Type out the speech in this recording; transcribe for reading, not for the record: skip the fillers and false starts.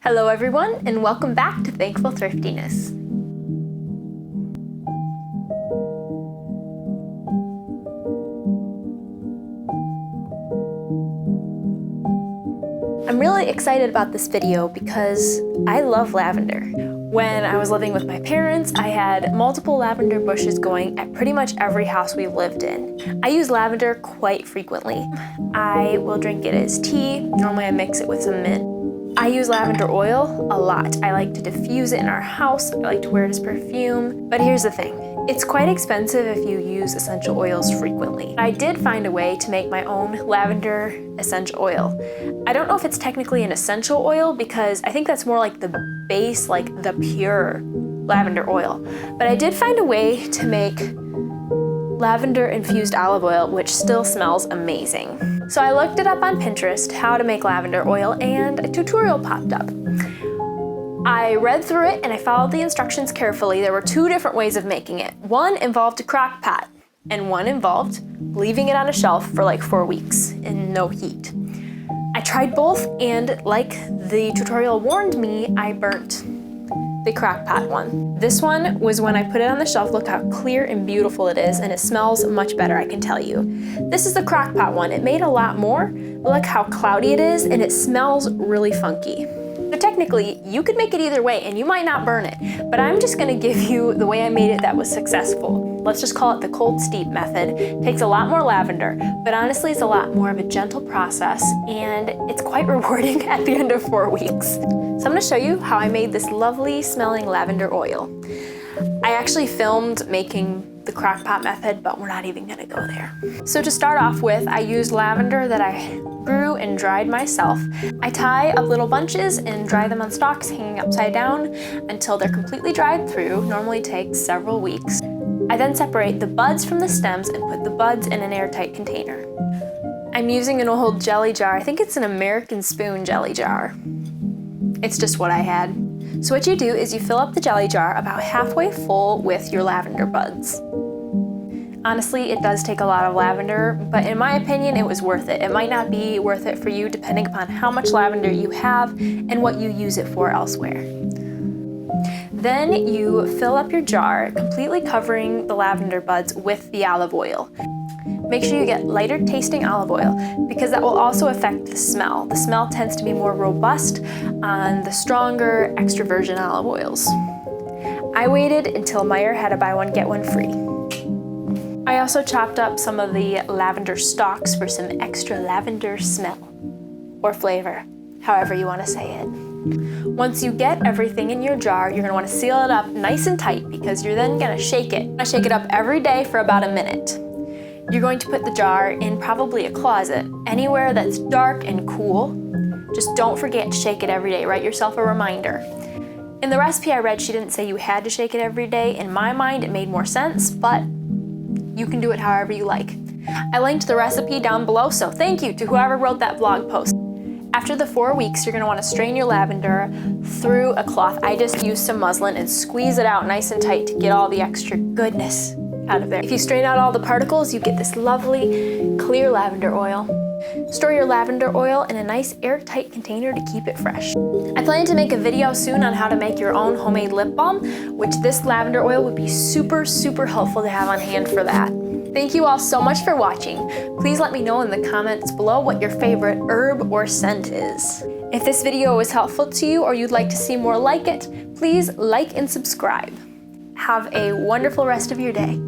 Hello everyone, and welcome back to Thankful Thriftiness. I'm really excited about this video because I love lavender. When I was living with my parents, I had multiple lavender bushes going at pretty much every house we've lived in. I use lavender quite frequently. I will drink it as tea. Normally I mix it with some mint. I use lavender oil a lot. I like to diffuse it in our house. I like to wear it as perfume. But here's the thing. It's quite expensive if you use essential oils frequently. I did find a way to make my own lavender essential oil. I don't know if it's technically an essential oil because I think that's more like the base, like the pure lavender oil. But I did find a way to make lavender infused olive oil, which still smells amazing. So I looked it up on Pinterest, how to make lavender oil, and a tutorial popped up. I read through it and I followed the instructions carefully. There were two different ways of making it. One involved a crock pot, and one involved leaving it on a shelf for like 4 weeks in no heat. I tried both, and like the tutorial warned me, I burnt the crock pot one. This one was when I put it on the shelf. Look how clear and beautiful it is, and it smells much better, I can tell you. This is the crock pot one. It made a lot more, but look how cloudy it is, and it smells really funky. So technically, you could make it either way, and you might not burn it, but I'm just gonna give you the way I made it that was successful. Let's just call it the cold steep method. It takes a lot more lavender, but honestly, it's a lot more of a gentle process, and it's quite rewarding at the end of 4 weeks. So I'm gonna show you how I made this lovely smelling lavender oil. I actually filmed making the crock pot method, but we're not even gonna go there. So to start off with, I used lavender that I grew and dried myself. I tie up little bunches and dry them on stalks hanging upside down until they're completely dried through. Normally takes several weeks. I then separate the buds from the stems and put the buds in an airtight container. I'm using an old jelly jar. I think it's an American spoon jelly jar. It's just what I had. So what you do is you fill up the jelly jar about halfway full with your lavender buds. Honestly, it does take a lot of lavender, but in my opinion, it was worth it. It might not be worth it for you depending upon how much lavender you have and what you use it for elsewhere. Then you fill up your jar, completely covering the lavender buds with the olive oil. Make sure you get lighter tasting olive oil because that will also affect the smell. The smell tends to be more robust on the stronger extra virgin olive oils. I waited until Meijer had a buy one get one free. I also chopped up some of the lavender stalks for some extra lavender smell or flavor, however you want to say it. Once you get everything in your jar, you're going to want to seal it up nice and tight because you're then going to shake it. I shake it up every day for about a minute. You're going to put the jar in probably a closet, anywhere that's dark and cool. Just don't forget to shake it every day. Write yourself a reminder. In the recipe I read, she didn't say you had to shake it every day. In my mind, it made more sense, but you can do it however you like. I linked the recipe down below, so thank you to whoever wrote that blog post. After the 4 weeks, you're gonna wanna strain your lavender through a cloth. I just used some muslin and squeeze it out nice and tight to get all the extra goodness out of there. If you strain out all the particles, you get this lovely, clear lavender oil. Store your lavender oil in a nice airtight container to keep it fresh. I plan to make a video soon on how to make your own homemade lip balm, which this lavender oil would be super, super helpful to have on hand for that. Thank you all so much for watching. Please let me know in the comments below what your favorite herb or scent is. If this video was helpful to you or you'd like to see more like it, please like and subscribe. Have a wonderful rest of your day.